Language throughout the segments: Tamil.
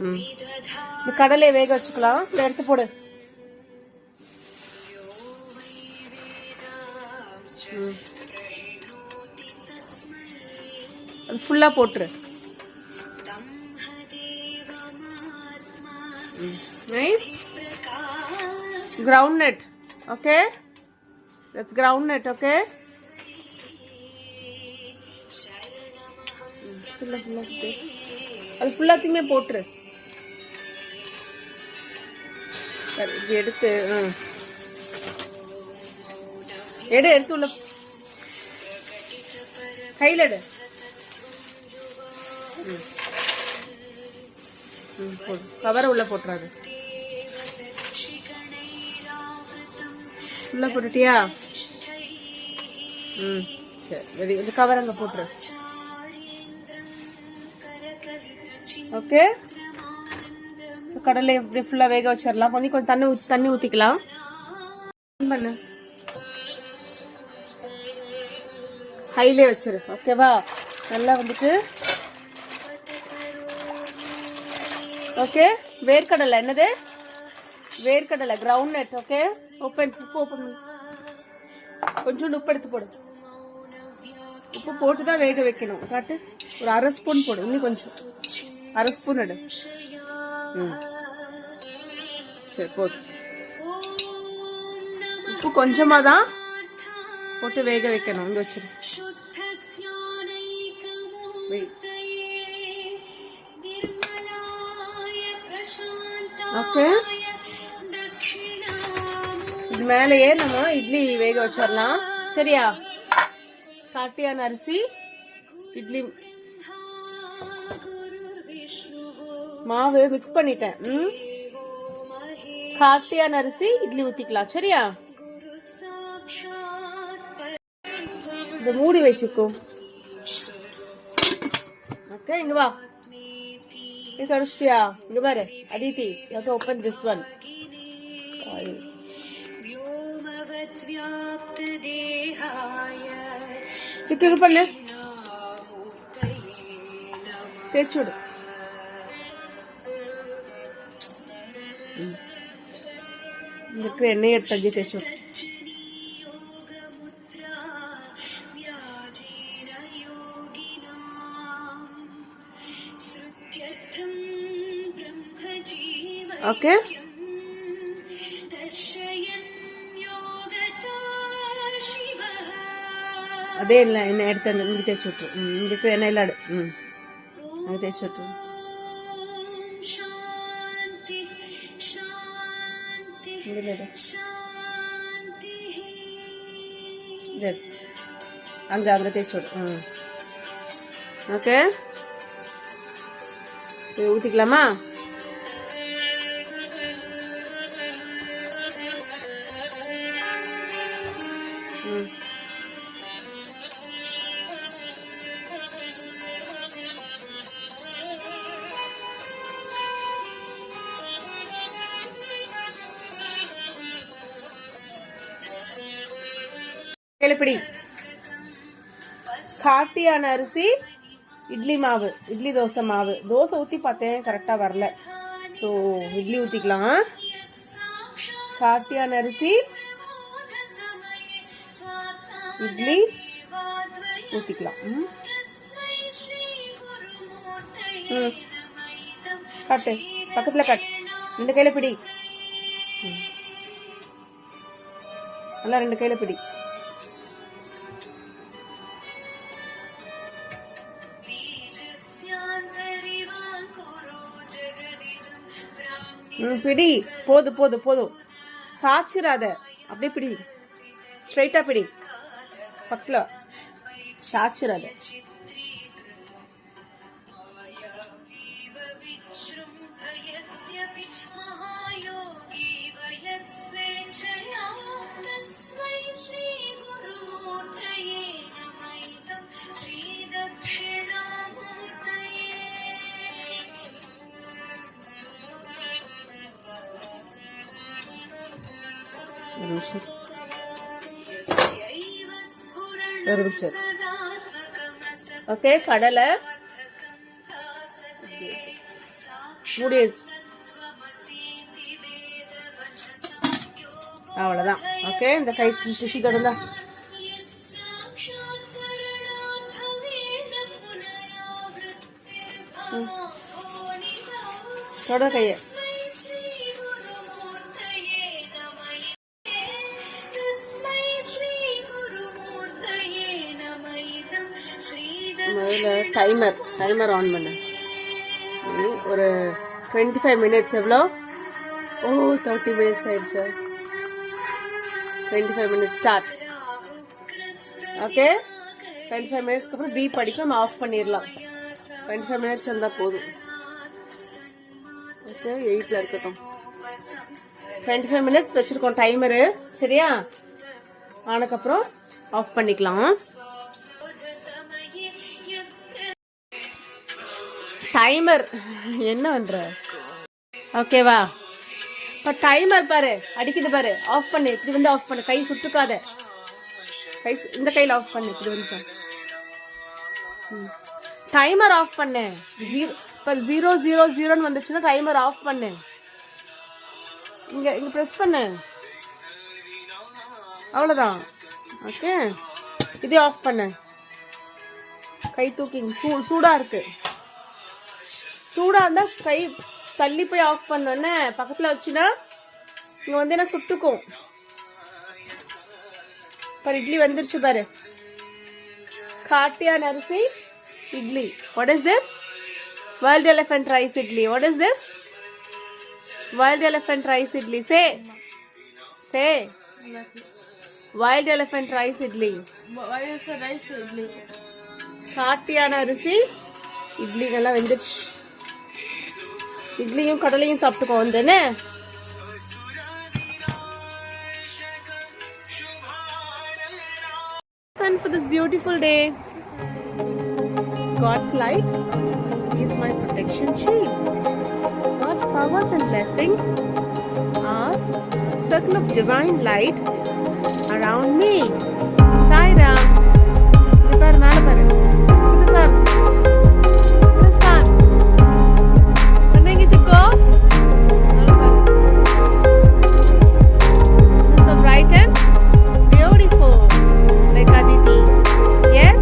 இந்த கடலையை வேக வச்சுக்கலாம். எடுத்து போடு. அது ஃபுல்லா போட்டுரு. Nice. Groundnut. Okay. That's groundnut. Okay. அது ஃபுல்லாத்தையுமே போட்டுரு. எடுத்து எடுத்து உள்ள கையில் எடு. கவரை உள்ள போட்டுறாரு. உள்ள போட்டுட்டியா? சரி, இந்த கவர் அங்க போட்டுரு. ஓகே. கடலை இப்படி ஃபுல்லா வேக வச்சிடலாம். கொஞ்சம் தண்ணி ஊத்திக்கலாம். பண்ணு, ஹைலே வச்சிரு. ஓகேவா? நல்லா வந்துட்டு ஓகே. வேர்க்கடலை, என்னது வேர்க்கடலை, கிரவுண்ட். ஓகே. ஓப்பன் கொஞ்சோண்டு உப்பு எடுத்து போடு. உப்பு போட்டு தான் வேக வைக்கணும். காட்டு, ஒரு அரை ஸ்பூன் போடு. இன்னும் கொஞ்சம் அரை ஸ்பூன் எடு. சரி, போது. உப்பு கொஞ்சமா தான் போட்டு வேக வைக்கணும். இங்க வச்சிரு. ஓகே. இது மேலேயே நம்ம இட்லி வேக வச்சிடலாம். சரியா? காட்டியான அரிசி இட்லி மாவு மிக்ஸ் பண்ணிட்டேன். காட்டியான அரிசி இட்லி ஊத்திக்கலாம். சரியா? இந்த மூடி வச்சுக்கோ. ஓகே. இங்க வா. இது அடிச்சிட்டியா? இங்க பாரு Aditi. Okay, open this one. சிக்கு இது பண்ணு. தேய்ச்சுடு. இதுக்கு எண்ணெய் எடுத்து தேய்ச்சு. ஓகே. அதே இல்லை, எண்ணெய் எடுத்து இங்கே தேய்ச்சி விட்டு. இதுக்கு எண்ணெயில் ஆடு. அது தேய்ச்சி விட்டு. அங்கே தேய்ச்சி விடு. ஓகே. ஊற்றிக்கலாமா? கேளுப்பிடி. காட்டியான அரிசி இட்லி மாவு, இட்லி தோசை மாவு. தோசை ஊற்றி பார்த்தேன், கரெக்டாக வரல. ஸோ இட்லி ஊற்றிக்கலாம். காட்டியான அரிசி இட்லி ஊற்றிக்கலாம். கட்டு, பக்கத்தில் கட். ரெண்டு கையில் பிடி. நல்லா ரெண்டு கையில் பிடி. பிடி. போதும் போதும் போதும். சாச்சிராத, அப்படியே பிடி. ஸ்ட்ரைட்டா பிடி. பக்கல சாச்சிராத. ஒரு நிமிஷம். ஓகே. கடலை மூடிடுச்சு. அவ்வளோதான். ஓகே, இந்த கை டிஷ்யூ தொடர்ந்தா தொட கையை. முதல்ல டைமர் ஆன் பண்ணு. ஒரு 25 மினிட்ஸ். எவ்வளோ? 30 மினிட்ஸ் ஆயிடுச்சு. 25 மினிட்ஸ் ஸ்டார்ட். ஓகே, 25 மினிட்ஸ்க்கு அப்புறம் பீப் அடிக்கும், நம்ம ஆஃப் பண்ணிடலாம். 25 மினிட்ஸ் இருந்தால் போதும். ஓகே, 8ல் இருக்கட்டும். 25 மினிட்ஸ் வச்சுருக்கோம் டைமரு. சரியா? ஆனதுக்கப்புறம் ஆஃப் பண்ணிக்கலாம். டைமர் என்ன பண்ற? ஓகேவா? இப்போ டைமர் பாரு, அடிக்குது பாரு. ஆஃப் பண்ணு. இப்படி வந்து ஆஃப் பண்ணு. கை சுட்டுக்காத. கை இந்த கையில் ஆஃப் பண்ணு. இப்படி வந்து டைமர் ஆஃப் பண்ணு. 000 வந்துச்சுன்னா டைமர் ஆஃப் பண்ணு. இங்க ப்ரெஸ் பண்ணு. அவ்வளோதான். ஓகே, இதே ஆஃப் பண்ணு. கை தூக்கி. சூடா இருக்கு. சூடா இருந்தா கை தள்ளி போய் ஆஃப் பண்ணோன்னே. பக்கத்துல வச்சுன்னா இங்க வந்து என்ன சுட்டுக்கும். பாரு, இட்லி வந்துருச்சு பாரு. காட்டியான அரிசி idli. What is this? Wild elephant rice idli. What is this? Wild elephant rice idli. Say. Wild elephant rice idli. Wild elephant rice idli. காட்டியான அரிசி இட்லி நல்லா வெந்துருச்சு. இட்லியும் கடலையும் சாப்பிட்டுக்கோ வந்துன்னு. Sun for this beautiful day. God's light is my protection shield. God's powers and blessings are circle of divine light around me. Sai Ram. Prepare mala paru. The sun. The sun. Vanenge chikko. So bright and beautiful. Like Aditi. Yes.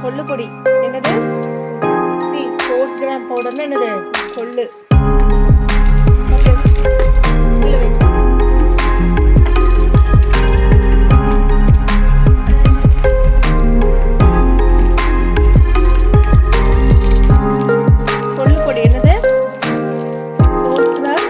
கொள்ளு பொடி. என்னது? 4 கிராம் பவுடர்னா என்னது? கொள்ளு. கொள்ளு பொடி என்னது? 4 gram.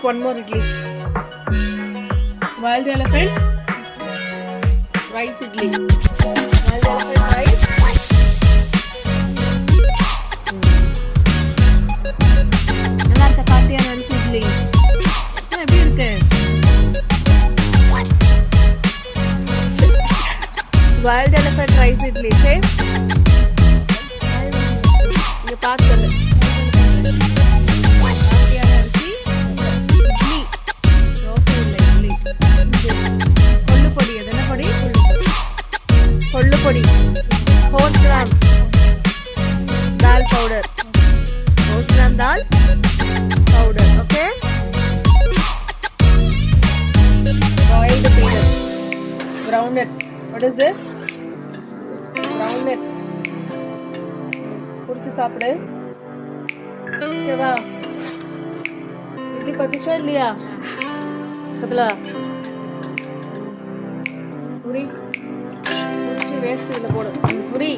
take one more idli. Wild elephant rice idli. Wild elephant rice. நல்லா இருக்க காட்டியான அரிசி இட்லி. எப்படி இருக்கு? Wild elephant rice idli. Say. இங்க பார்த்து சொல்லு. காட்டியான அரிசி இட்லி. தோசை இல்லை இட்லி. கொள்ளுப்பொடி. அது என்ன பொடி? கொள்ளுப்பொடி. 4 gram dal powder. 4 gram dal powder. Okay. Boiled peanuts. Groundnuts. What is this? Groundnuts. குடிச்சு சாப்பிடு. ஓகேவா? இட்லி பத்துச்சா இல்லையா? பத்தல. முடி. முடிச்சு வேஸ்ட் இதில் போடு. முடி.